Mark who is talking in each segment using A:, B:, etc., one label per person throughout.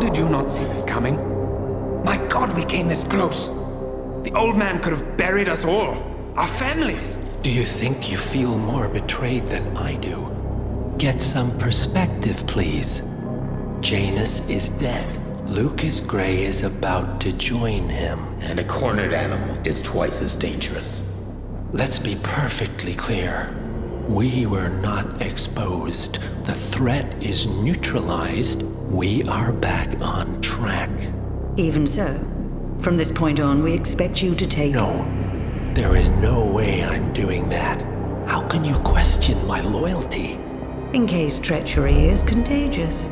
A: did you not see this coming? My God, we came this close. The old man could have buried us all. Our families.
B: Do you think you feel more betrayed than I do? Get some perspective, please. Janus is dead. Lucas Gray is about to join him.
C: And a cornered animal is twice as dangerous.
B: Let's be perfectly clear. We were not exposed. The threat is neutralized. We are back on track.
D: Even so, from this point on, we expect you to take...
B: No, there is no way I'm doing that. How can you question my loyalty?
D: In case treachery is contagious.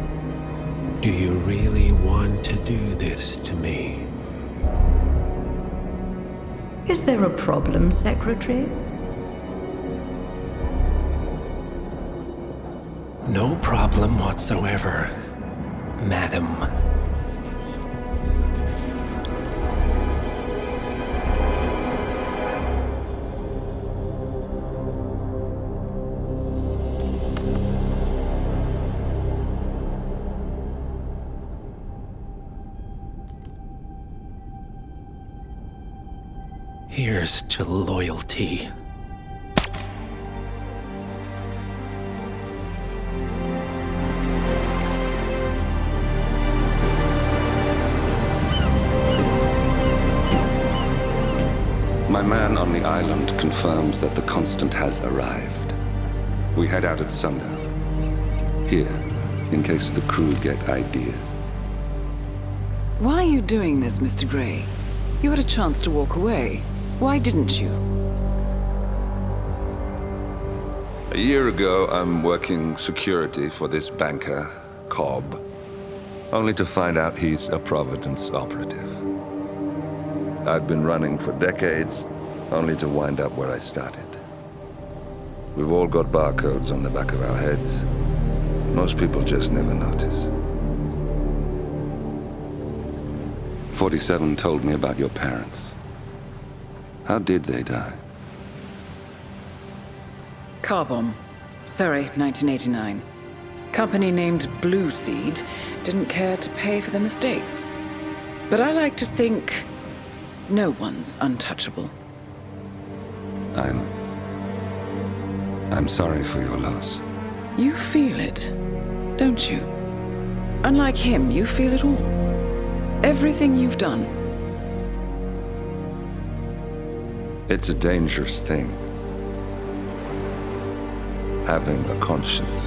B: Do you really want to do this to me?
D: Is there a problem, Secretary?
B: No problem whatsoever, Madam. Here's to loyalty.
E: My man on the island confirms that the Constant has arrived. We head out at sundown. Here, in case the crew get ideas.
F: Why are you doing this, Mr. Gray? You had a chance to walk away. Why didn't you?
E: A year ago, I'm working security for this banker, Cobb, only to find out he's a Providence operative. I've been running for decades, only to wind up where I started. We've all got barcodes on the back of our heads. Most people just never notice. 47 told me about your parents. How did they die?
F: Car bomb. Surrey, 1989. Company named Blue Seed didn't care to pay for their mistakes. But I like to think no one's untouchable.
E: I'm sorry for your loss.
F: You feel it, don't you? Unlike him, you feel it all. Everything you've done.
E: It's a dangerous thing. Having a conscience.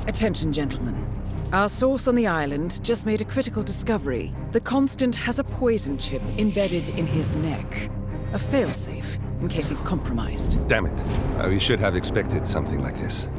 F: Attention, gentlemen. Our source on the island just made a critical discovery. The Constant has a poison chip embedded in his neck. A failsafe, in case he's compromised.
G: Damn it. We should have expected something like this.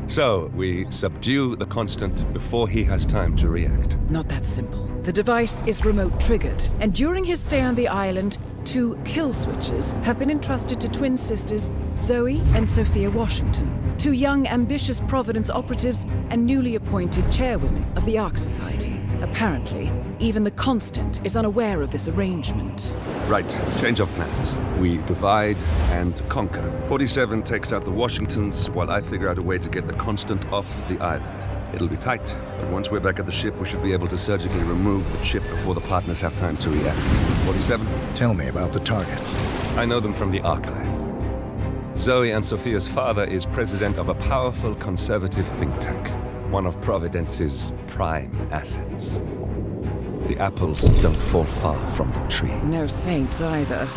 G: So, we subdue the Constant before he has time to react.
F: Not that simple. The device is remote triggered, and during his stay on the island, 2 kill switches have been entrusted to twin sisters Zoe and Sophia Washington, 2 young, ambitious Providence operatives and newly appointed chairwomen of the Ark Society. Apparently, even the Constant is unaware of this arrangement.
G: Right, change of plans. We divide and conquer. 47 takes out the Washingtons, while I figure out a way to get the Constant off the island. It'll be tight, but once we're back at the ship, we should be able to surgically remove the chip before the partners have time to react. 47?
H: Tell me about the targets.
G: I know them from the archive. Zoe and Sophia's father is president of a powerful conservative think tank, one of Providence's prime assets. The apples don't fall far from the tree.
F: No saints either.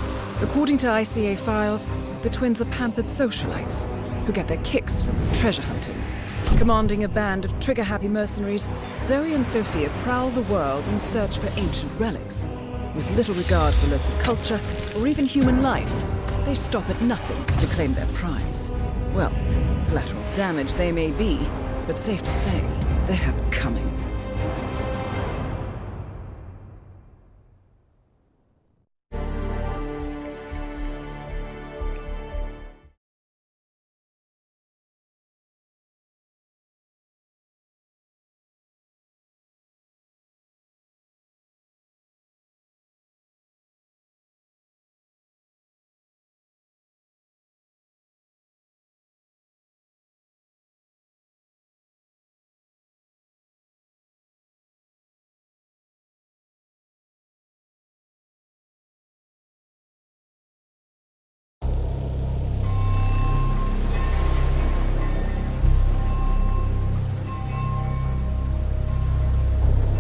F: According to ICA files, the twins are pampered socialites who get their kicks from treasure hunting. Commanding a band of trigger-happy mercenaries, Zoe and Sophia prowl the world in search for ancient relics. With little regard for local culture or even human life, they stop at nothing to claim their prize. Well, collateral damage they may be, but safe to say, they have it coming.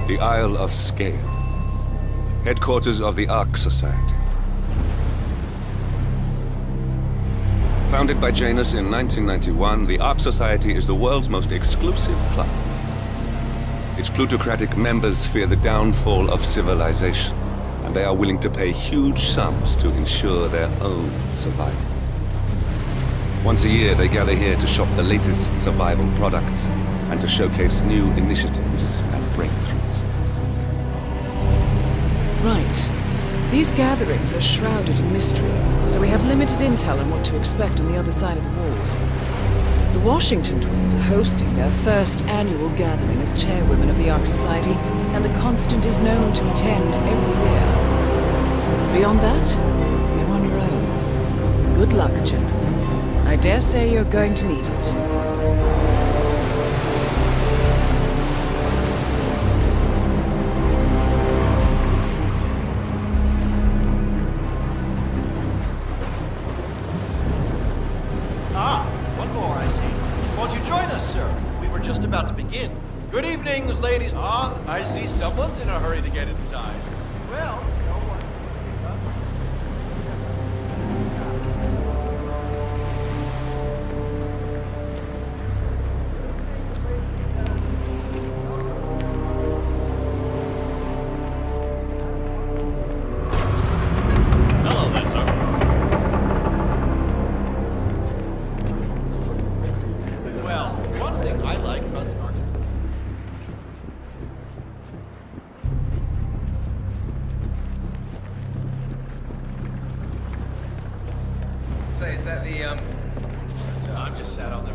E: The Isle of Sgail, headquarters of the Ark Society. Founded by Janus in 1991, the Ark Society is the world's most exclusive club. Its plutocratic members fear the downfall of civilization, and they are willing to pay huge sums to ensure their own survival. Once a year, they gather here to shop the latest survival products and to showcase new initiatives and breakthroughs.
F: Right. These gatherings are shrouded in mystery, so we have limited intel on what to expect on the other side of the walls. The Washington twins are hosting their first annual gathering as chairwomen of the Ark Society, and the Constant is known to attend every year. Beyond that, you're on your own. Good luck, gentlemen. I dare say you're going to need it.
I: One more, I see. Won't you join us, sir? We were just about to begin. Good evening, ladies. I see someone's in a hurry to get inside. Well, no one. Hello there, sir. Well, one thing I like about the Ark.
J: Say, is that the,
I: I'm just sat on there.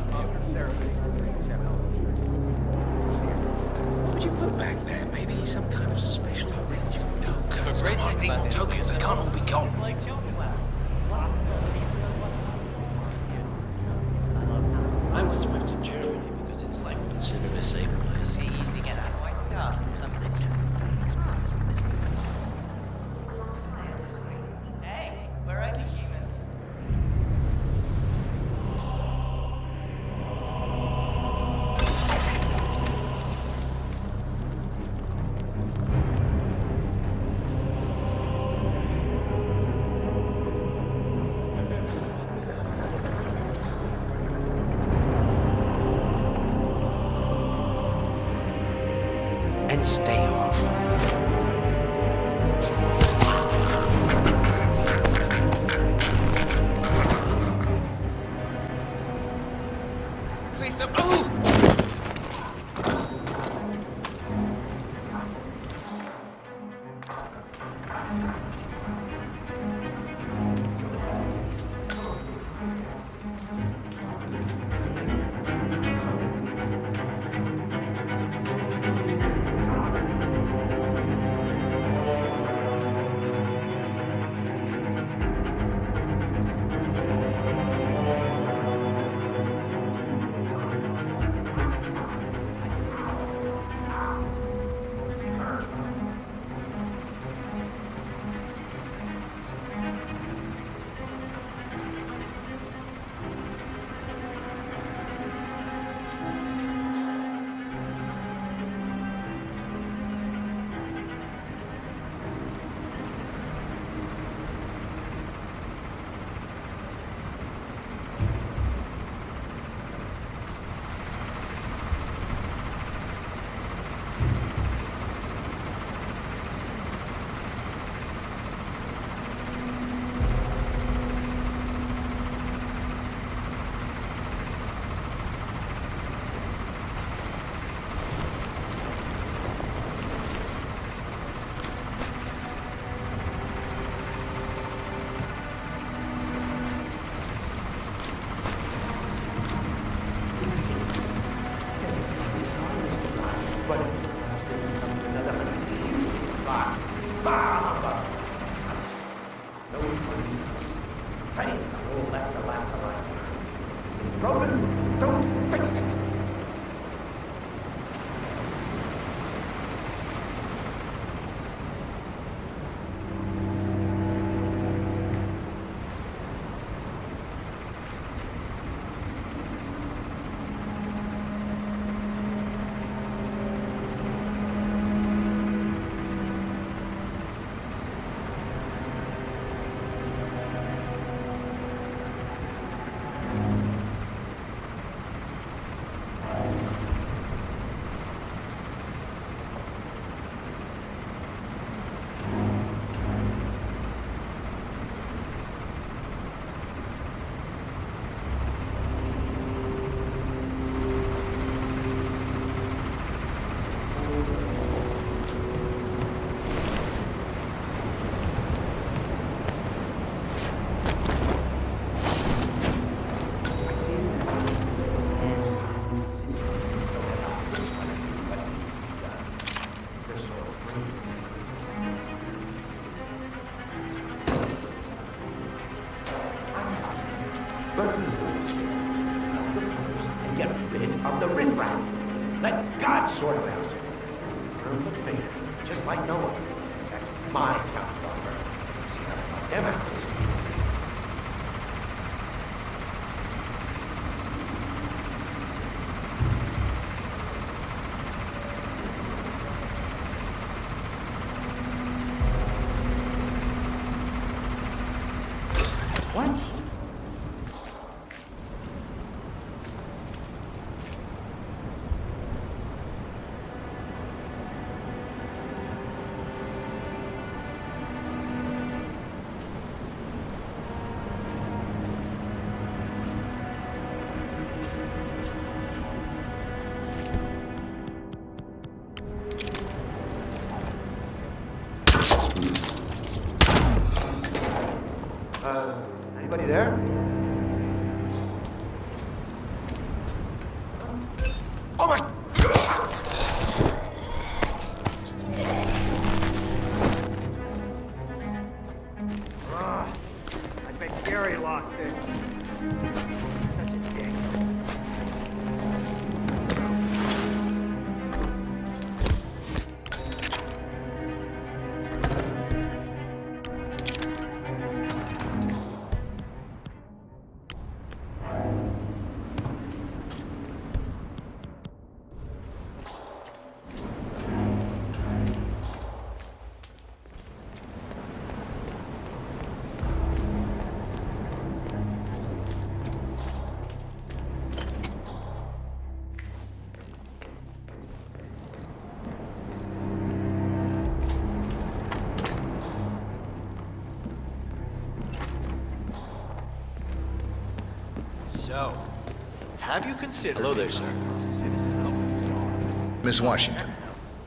J: What would you put back there? Maybe some kind of special arrangement. Tokens. Come on, need more tokens. They can't all be gone.
I: I once moved to Germany because it's like considered a safe place.
K: Hey, where are you, human?
B: And stay off.
J: Please don't. Oh!
L: rid of the riffraff. Let God sort them out. Prove the fair, just like no other. That's my counteroffer. See how I got them out. What? Anybody there? Oh my! I bet Gary lost it. Such a dick.
I: So, have you considered... Hello there, sir.
H: Miss Washington,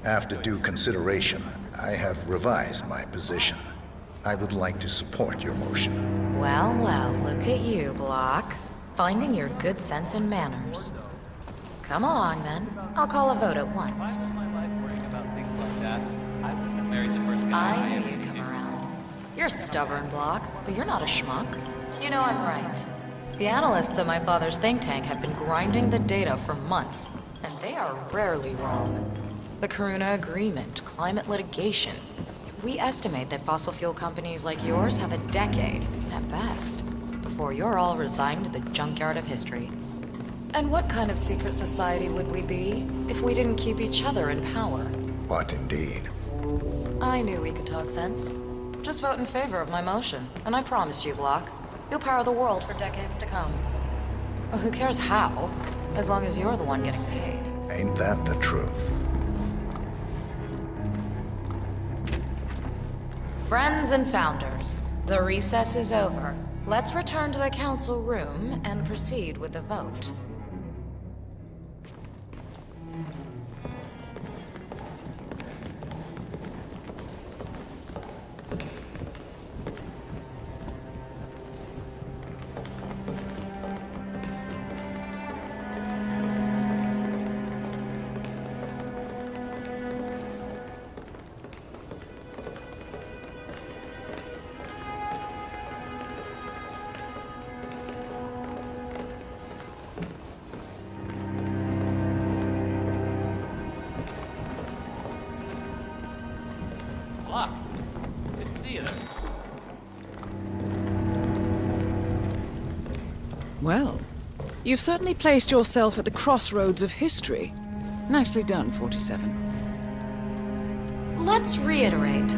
H: after due consideration, I have revised my position. I would like to support your motion.
M: Well, well, look at you, Block. Finding your good sense and manners. Come along, then. I'll call a vote at once. I knew you'd come around. You're stubborn, Block, but you're not a schmuck. You know I'm right. The analysts at my father's think tank have been grinding the data for months, and they are rarely wrong. The Karuna Agreement, climate litigation. We estimate that fossil fuel companies like yours have a decade, at best, before you're all resigned to the junkyard of history. And what kind of secret society would we be if we didn't keep each other in power?
H: What indeed?
M: I knew we could talk sense. Just vote in favor of my motion, and I promise you, Block, you'll power the world for decades to come. Well, who cares how, as long as you're the one getting paid.
H: Ain't that the truth?
M: Friends and founders, the recess is over. Let's return to the council room and proceed with the vote.
J: Good to see you there.
F: Well, you've certainly placed yourself at the crossroads of history. Nicely done, 47.
M: Let's reiterate.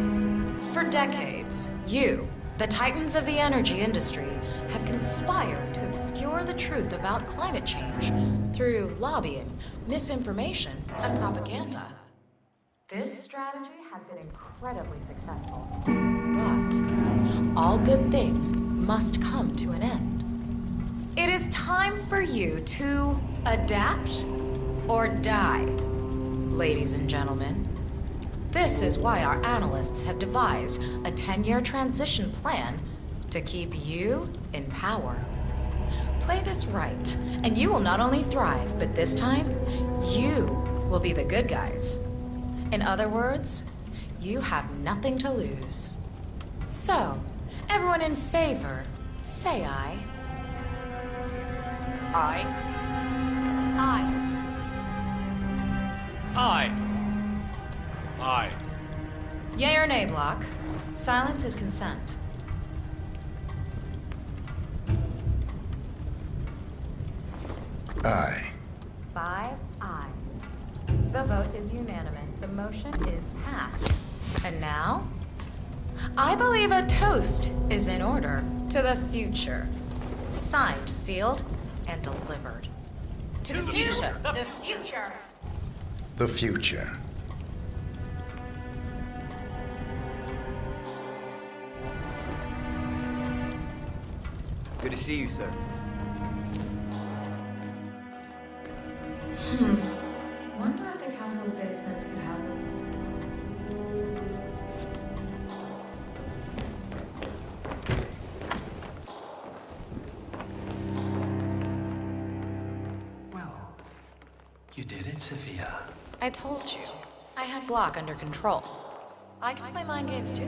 M: For decades, you, the titans of the energy industry, have conspired to obscure the truth about climate change through lobbying, misinformation, and propaganda. This strategy has been incredibly successful. But all good things must come to an end. It is time for you to adapt or die, ladies and gentlemen. This is why our analysts have devised a 10-year transition plan to keep you in power. Play this right, and you will not only thrive, but this time, you will be the good guys. In other words, you have nothing to lose. So, everyone in favor, say aye.
K: Aye.
J: Aye.
M: Yea or nay, Block? Silence is consent.
H: Aye.
M: 5 ayes. The vote is unanimous. The motion is passed. And now? I believe a toast is in order to the future. Signed, sealed, and delivered. To the future! The future!
H: The future.
N: Good to see you, sir.
M: Wonder if the castle's basement could house it.
B: Well, you did it, Sophia.
M: I told you. I had Block under control. I can play mind games too.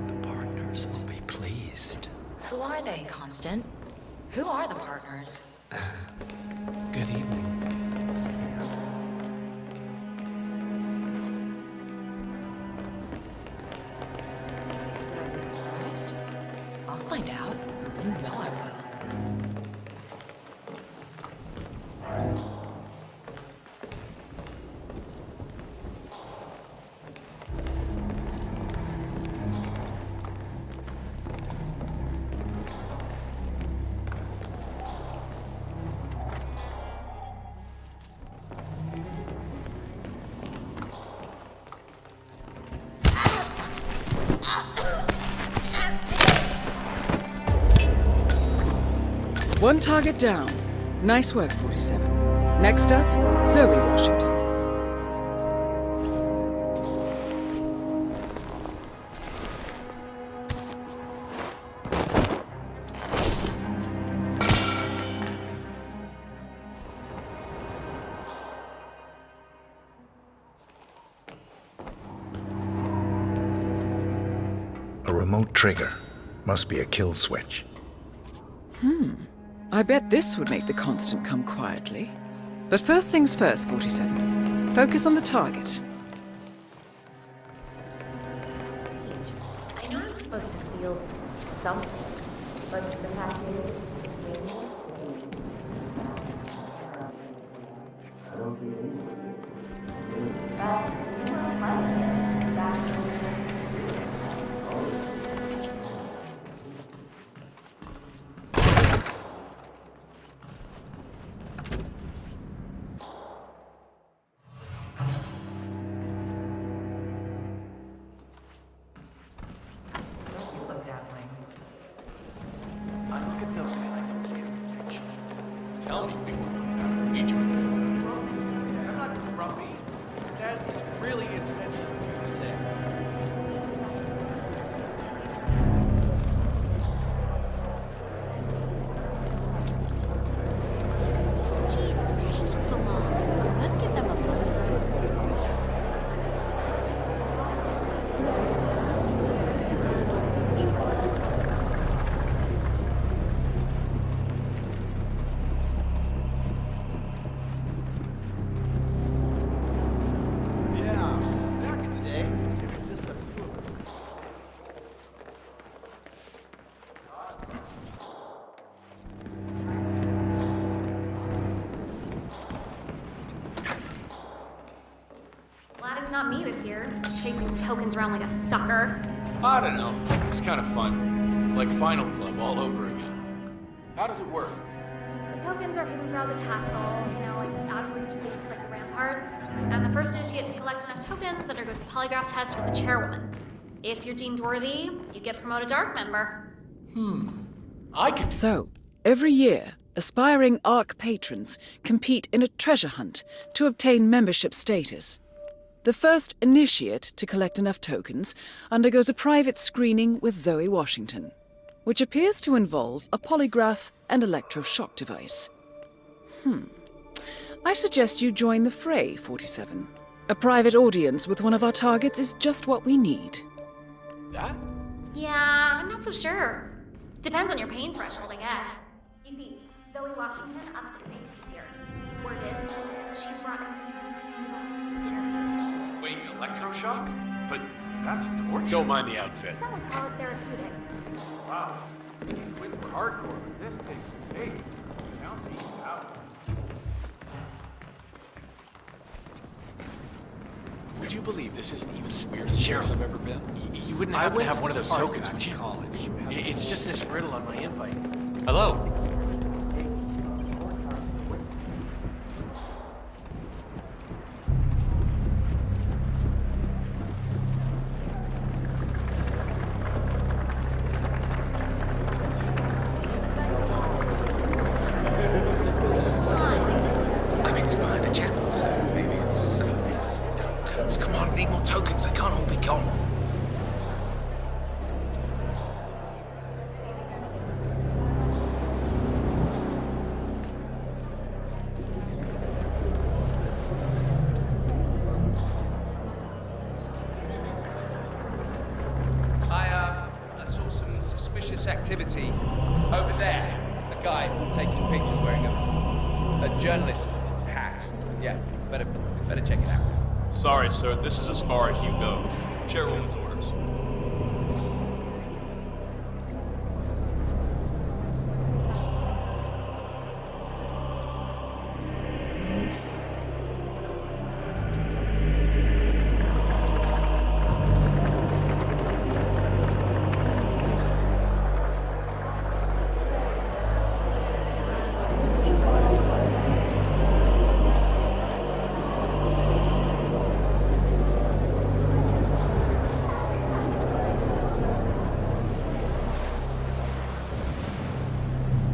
B: The partners will be pleased.
M: Who are they, Constant? Who are the partners?
B: Good evening.
M: I'd be surprised. I'll find out. You know I will.
F: One target down. Nice work, 47. Next up, Zoe Washington.
H: A remote trigger. Must be a kill switch.
F: I bet this would make the Constant come quietly. But first things first, 47. Focus on the target.
O: I know I'm supposed to feel something, but the fact is,
I: Tell me we were each of us. I'm not grumpy. That's really insensitive of you to say.
O: geez, it's taking so long. Let's give them a vote. Glad it's not me this year, chasing tokens around like a sucker.
J: I don't know. It's kind of fun. Like Final Club all over again. How does it work?
O: The tokens are hidden throughout the castle, like out of reach of things like the ramparts. And the first initiate to collect enough tokens undergoes the polygraph test with the chairwoman. If you're deemed worthy, you get promoted to ARC member.
F: So, every year, aspiring ARC patrons compete in a treasure hunt to obtain membership status. The first initiate to collect enough tokens undergoes a private screening with Zoe Washington, which appears to involve a polygraph and electroshock device. I suggest you join the fray, 47. A private audience with one of our targets is just what we need.
J: That?
O: Yeah, I'm not so sure. Depends on your pain threshold, I guess. You see, Zoe Washington upped the stakes this year. word is, she's brought interview.
J: Wait, electroshock? But that's torture.
I: Don't mind the outfit.
O: Some would call it therapeutic.
J: Wow. With hardcore, this takes the cake. Counting out.
I: Would you believe this isn't even the weirdest place I've ever been? You wouldn't happen to have one of those tokens, would you? It's just this riddle on my invite.
J: Hello?
A: I think it's behind a chapel, so maybe it's tokens. Come on, need more tokens. They can't all be gone.
N: I saw some suspicious activity over there. A guy taking pictures wearing a journalist hat. Yeah, better check it out.
P: Sorry, sir. This is as far as you go. Chairwoman's orders.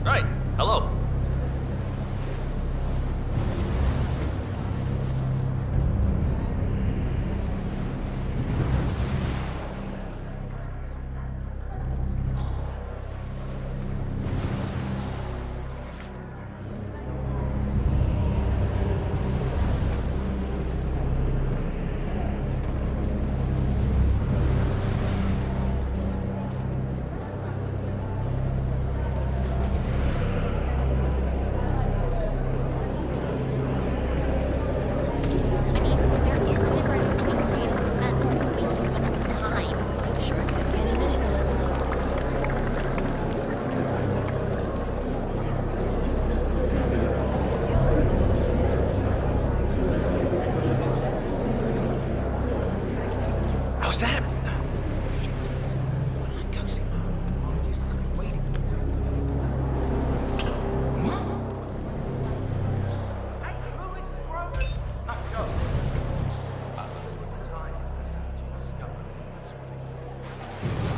J: Right. Hello.
O: I mean, there is a difference between creating suspense and wasting people's time. I'm sure it could be any minute now.
A: How's that?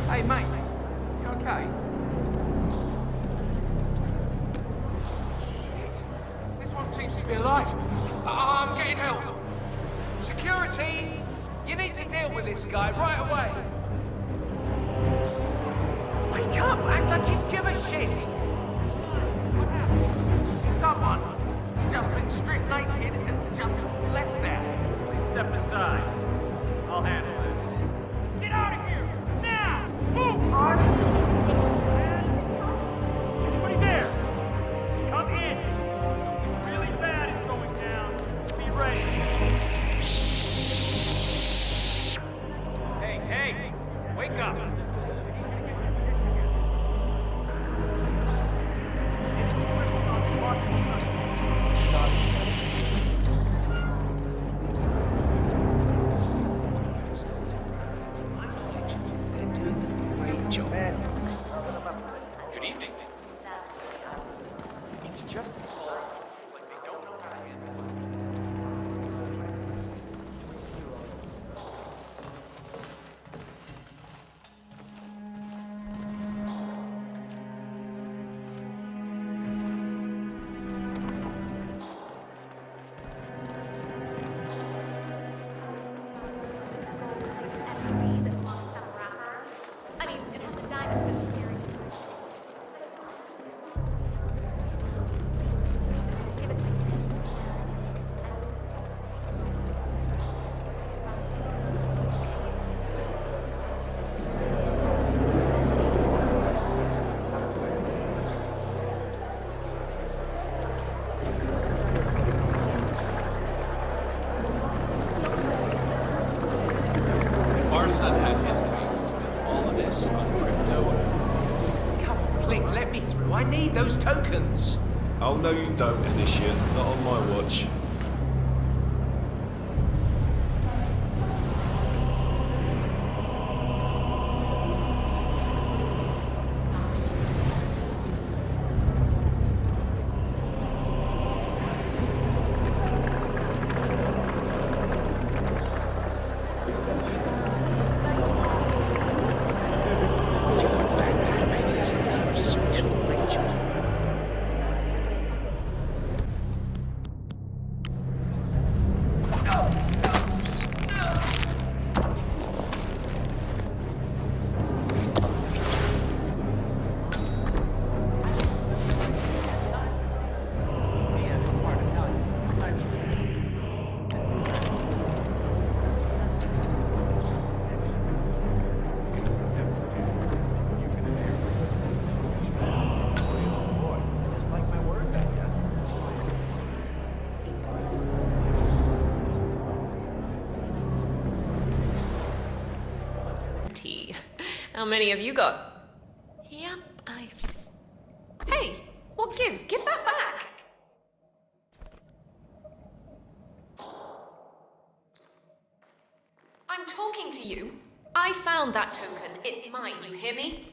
N: Hey, mate. You okay? This one seems to be alive. I'm getting help. Security! You need to deal with this guy right away. Wake up! Act like you give a shit! Someone has just been stripped naked and just left there.
L: Please step aside. I'll handle this. Get out of here! Now! Move! Anybody there? Come in. Something really bad is going down. Be ready. Hey! Wake up!
A: Great job.
J: Good evening. It's just it's like they don't know how to handle it. Our son had his fields with all of this on crypto. Come on, please let me through. I need those tokens.
P: Oh, no, you don't, Initiate. Not on my watch.
J: Maybe some kind of special arrangement.
Q: How many have you got? Yep, Hey, what gives? Give that back! I'm talking to you. I found that token. It's mine, you hear me?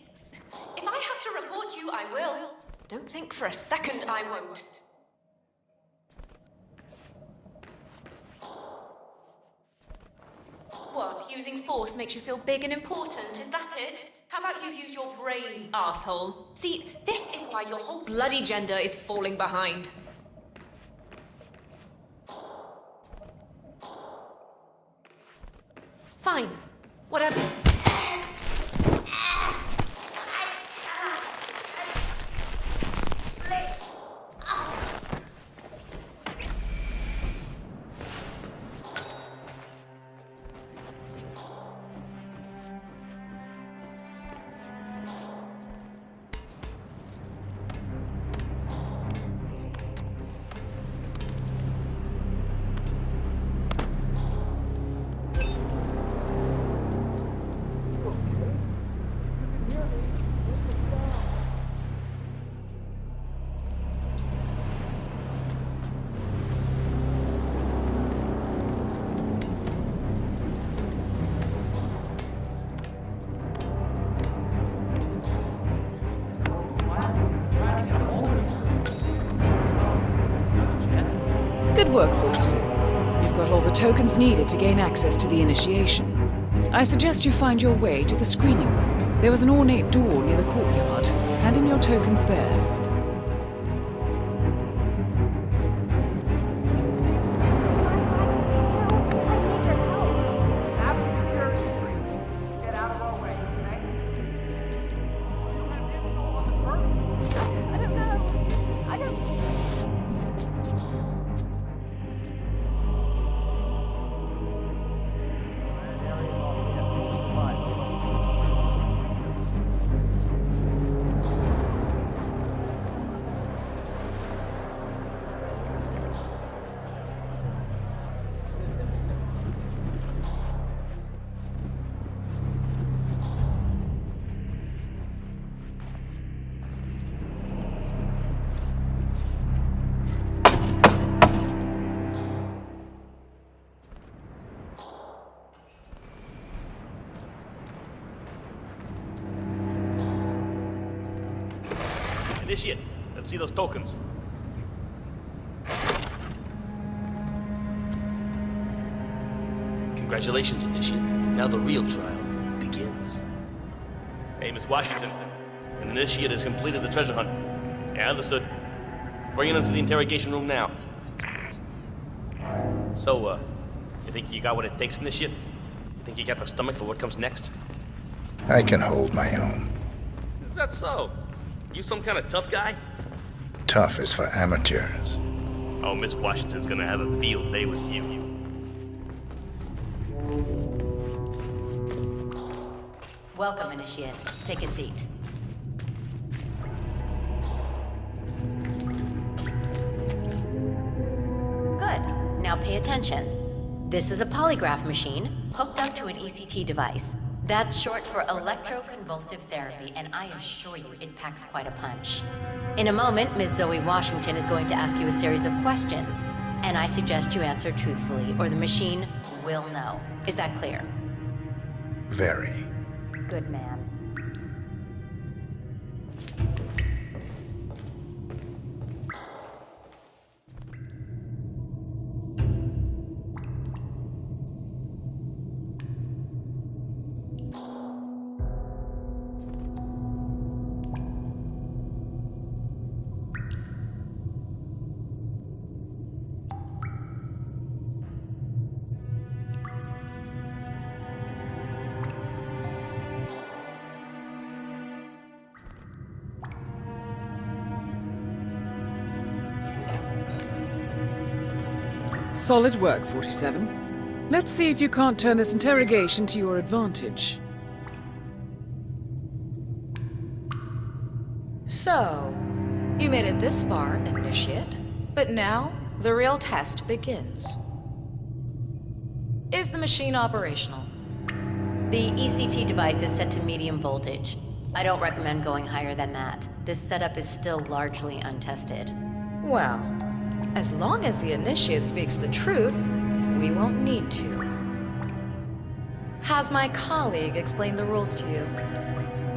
Q: If I have to report you, I will. Don't think for a second I won't. What, using force makes you feel big and important, is that it? How about you use your brains, asshole? See, this is why your whole bloody gender is falling behind. Fine. Whatever.
F: Good work, 47. You've got all the tokens needed to gain access to the initiation. I suggest you find your way to the screening room. There was an ornate door near the courtyard. Hand in your tokens there.
L: Initiate, let's see those tokens. Congratulations, Initiate. Now the real trial begins. Hey, Miss Washington. An Initiate has completed the treasure hunt. Yeah, understood. Bringing him to the interrogation room now. So, you think you got what it takes, Initiate? You think you got the stomach for what comes next?
H: I can hold my own.
L: Is that so? You some kind of tough guy?
H: Tough is for amateurs.
L: Oh, Miss Washington's gonna have a field day with you.
R: Welcome, Initiate. Take a seat. Good. Now pay attention. This is a polygraph machine hooked up to an ECT device. That's short for electroconvulsive therapy, and I assure you it packs quite a punch. In a moment, Ms. Zoe Washington is going to ask you a series of questions, and I suggest you answer truthfully, or the machine will know. Is that clear?
H: Very.
R: Good man.
F: Solid work, 47. Let's see if you can't turn this interrogation to your advantage.
M: So, you made it this far, Initiate, but now the real test begins. Is the machine operational?
R: The ECT device is set to medium voltage. I don't recommend going higher than that. This setup is still largely untested.
M: Well, as long as the Initiate speaks the truth, we won't need to. Has my colleague explained the rules to you?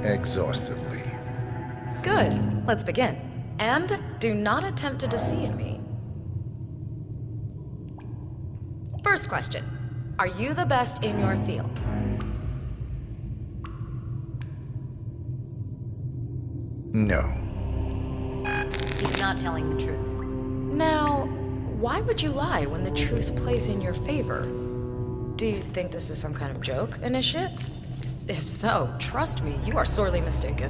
H: Exhaustively.
M: Good. Let's begin. And do not attempt to deceive me. First question. Are you the best in your field?
H: No.
R: He's not telling the truth.
M: Now, why would you lie when the truth plays in your favor? Do you think this is some kind of joke, Initiate? If so, trust me, you are sorely mistaken.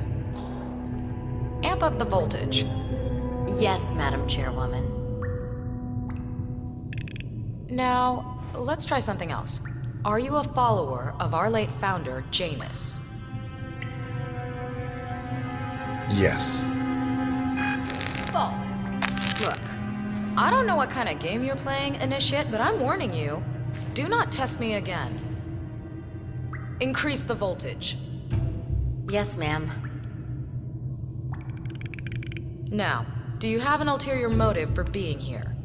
M: Amp up the voltage.
R: Yes, Madam Chairwoman.
M: Now, let's try something else. Are you a follower of our late founder, Janus?
H: Yes.
M: False. Look, I don't know what kind of game you're playing, Initiate, but I'm warning you. Do not test me again. Increase the voltage.
R: Yes, ma'am.
M: Now, do you have an ulterior motive for being here?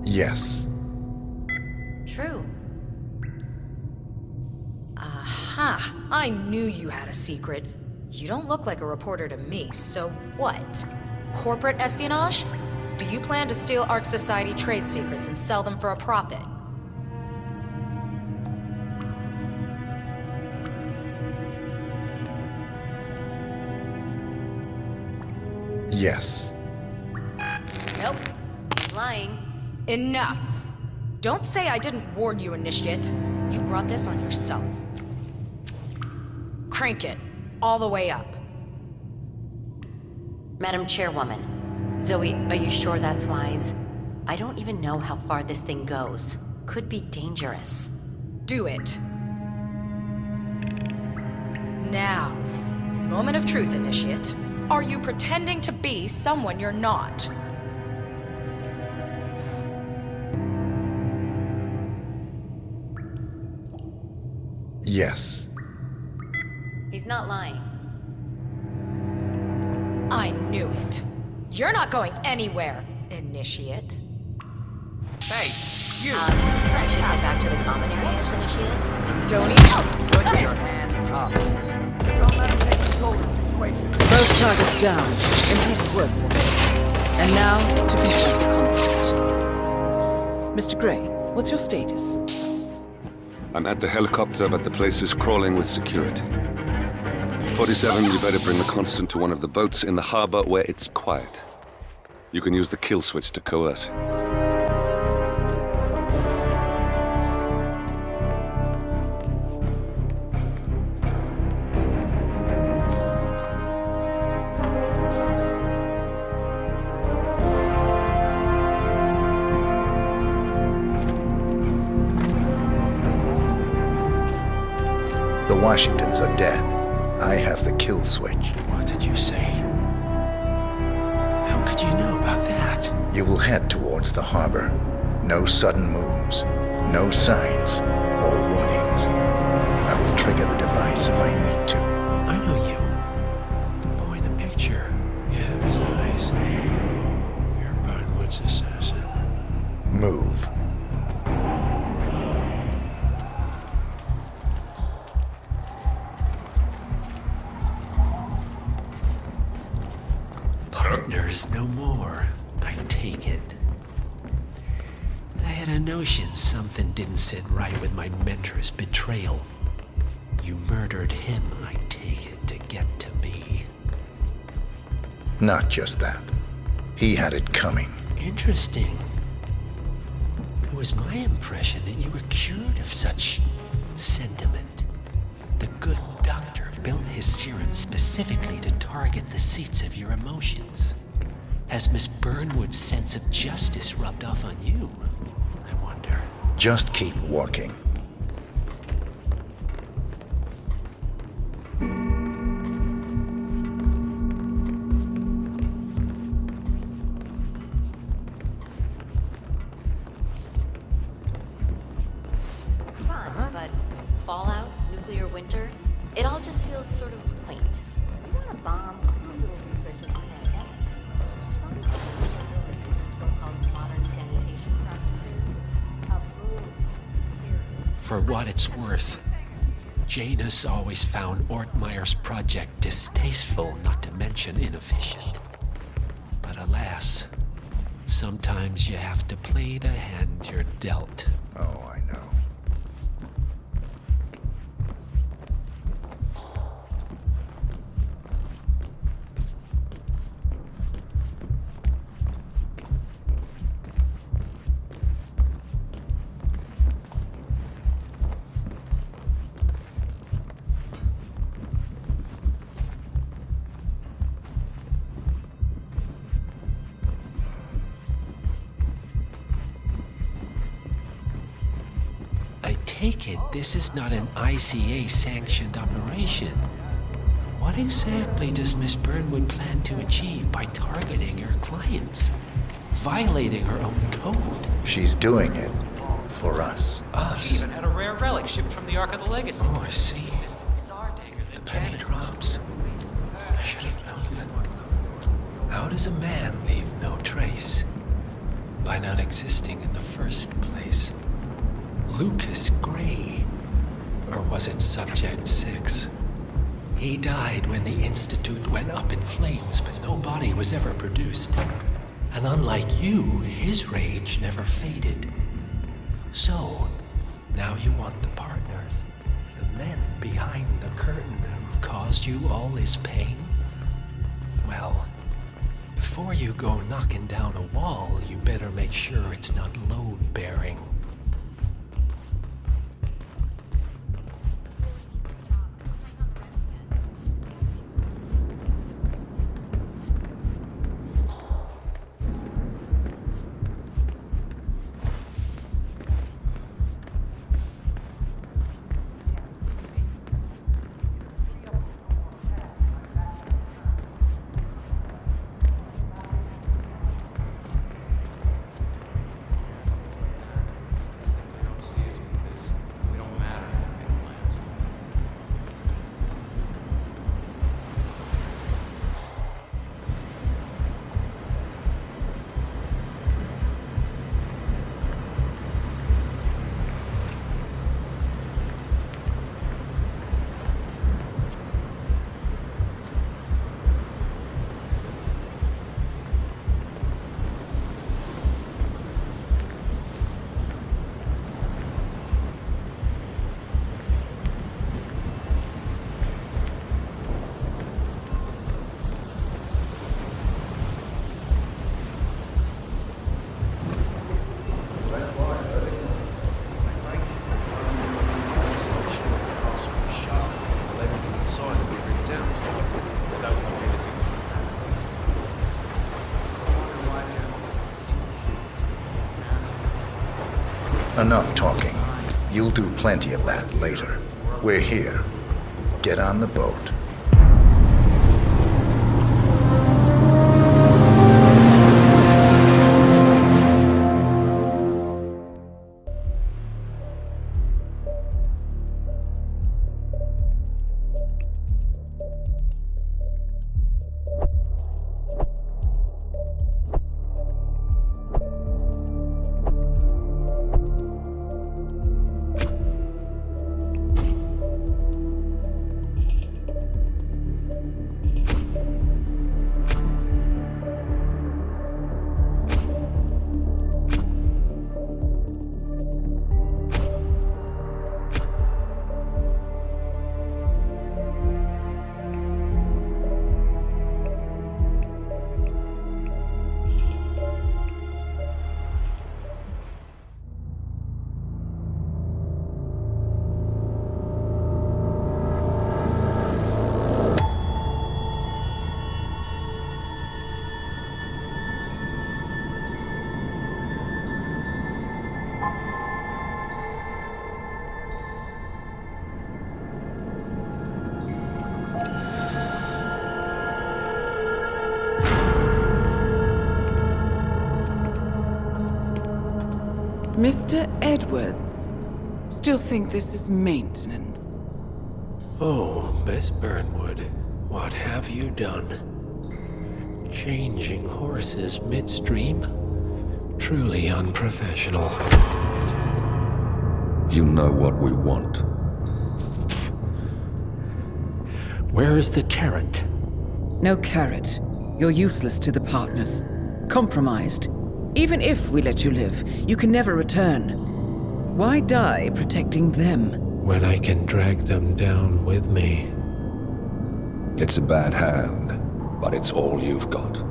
H: Yes.
R: True.
M: Aha! I knew you had a secret. You don't look like a reporter to me, so what? Corporate espionage? Do you plan to steal Ark Society trade secrets and sell them for a profit?
H: Yes.
R: Nope. He's lying.
M: Enough! Don't say I didn't warn you, Initiate. You brought this on yourself. Crank it. All the way up.
R: Madam Chairwoman, Zoe, are you sure that's wise? I don't even know how far this thing goes. Could be dangerous.
M: Do it. Now. Moment of truth, Initiate. Are you pretending to be someone you're not?
H: Yes.
R: He's not lying.
M: I knew it. You're not going anywhere, Initiate.
N: Hey, you!
R: I should head back to the common areas, Initiate.
M: Don't even...
N: Put your hands up. Don't let him take control of the situation.
F: Both targets down. Impressive work, 47. And now, to complete the constant. Mr. Gray, what's your status?
G: I'm at the helicopter, but the place is crawling with security. 47, you better bring the Constant to one of the boats in the harbor where it's quiet. You can use the kill switch to coerce it.
H: The Washingtons are dead. I have the kill switch.
B: What did you say? How could you know? What?
H: You will head towards the harbor. No sudden moves, no signs or warnings. I will trigger the device if I need to.
B: I know you. The boy in the picture. You have his eyes. You're Burnwood's assassin.
H: Move.
B: Partners no more, I take it. I had a notion something didn't sit right with my mentor's betrayal. You murdered him, I take it, to get to me.
H: Not just that. He had it coming.
B: Interesting. It was my impression that you were cured of such sentiment. The good doctor built his serum specifically to target the seats of your emotions. Has Miss Burnwood's sense of justice rubbed off on you? I wonder.
H: Just keep walking.
R: Fun, but fallout, nuclear winter, it all just feels sort of quaint. You want a bomb? Do a little research on that. So-called modern sanitation practices.
B: For what it's worth, Janus always found Ortmeyer's project distasteful, not to mention inefficient. But alas, sometimes you have to play the hand you're dealt.
H: Oh, I know.
B: Take it, this is not an ICA-sanctioned operation. What exactly does Miss Burnwood plan to achieve by targeting her clients? Violating her own code?
H: She's doing it for us.
B: Us?
J: Even had a rare relic shipped from the Ark of the Legacy.
B: Oh, I see. The penny drops. I should have known. How does a man leave no trace? By not existing in the first place. Lucas Gray. Or was it Subject 6? He died when the Institute went up in flames, but no body was ever produced. And unlike you, his rage never faded. So, now you want the partners, the men behind the curtain who've caused you all this pain? Well, before you go knocking down a wall, you better make sure it's not load-bearing.
H: Enough talking. You'll do plenty of that later. We're here. Get on the boat.
F: Mr. Edwards. Still think this is maintenance.
B: Oh, Miss Burnwood, what have you done? Changing horses midstream? Truly unprofessional.
E: You know what we want.
B: Where is the carrot?
F: No carrot. You're useless to the partners. Compromised. Even if we let you live, you can never return. Why die protecting them?
B: When I can drag them down with me.
E: It's a bad hand, but it's all you've got.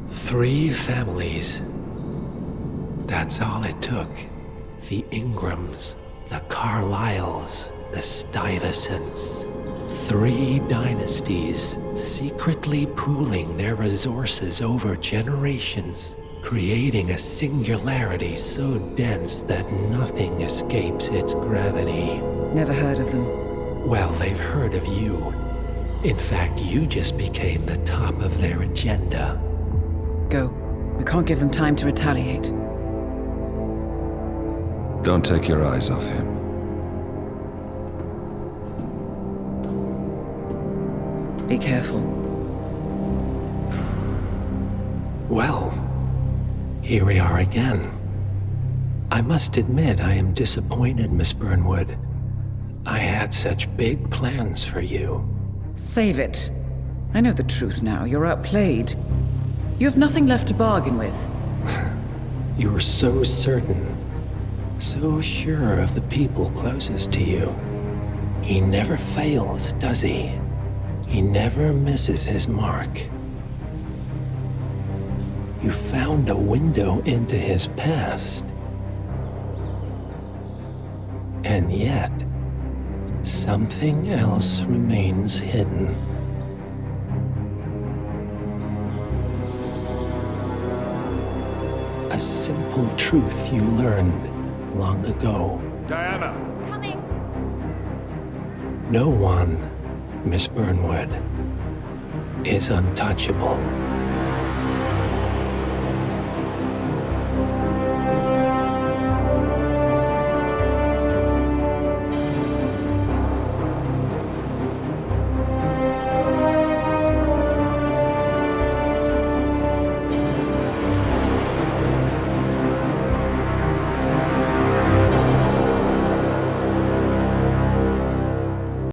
B: Three families. That's all it took. The Ingrams, the Carlyles, the Stuyvesants. 3 dynasties secretly pooling their resources over generations, creating a singularity so dense that nothing escapes its gravity.
F: Never heard of them.
B: Well, they've heard of you. In fact, you just became the top of their agenda.
F: Go. We can't give them time to retaliate.
E: Don't take your eyes off him.
F: Be careful.
B: Well, here we are again. I must admit I am disappointed, Miss Burnwood. I had such big plans for you.
F: Save it. I know the truth now. You're outplayed. You have nothing left to bargain with.
B: You were so certain, so sure of the people closest to you. He never fails, does he? He never misses his mark. You found a window into his past. And yet, something else remains hidden. A simple truth you learned long ago.
I: Diana!
Q: Coming!
B: No one, Miss Burnwood, is untouchable.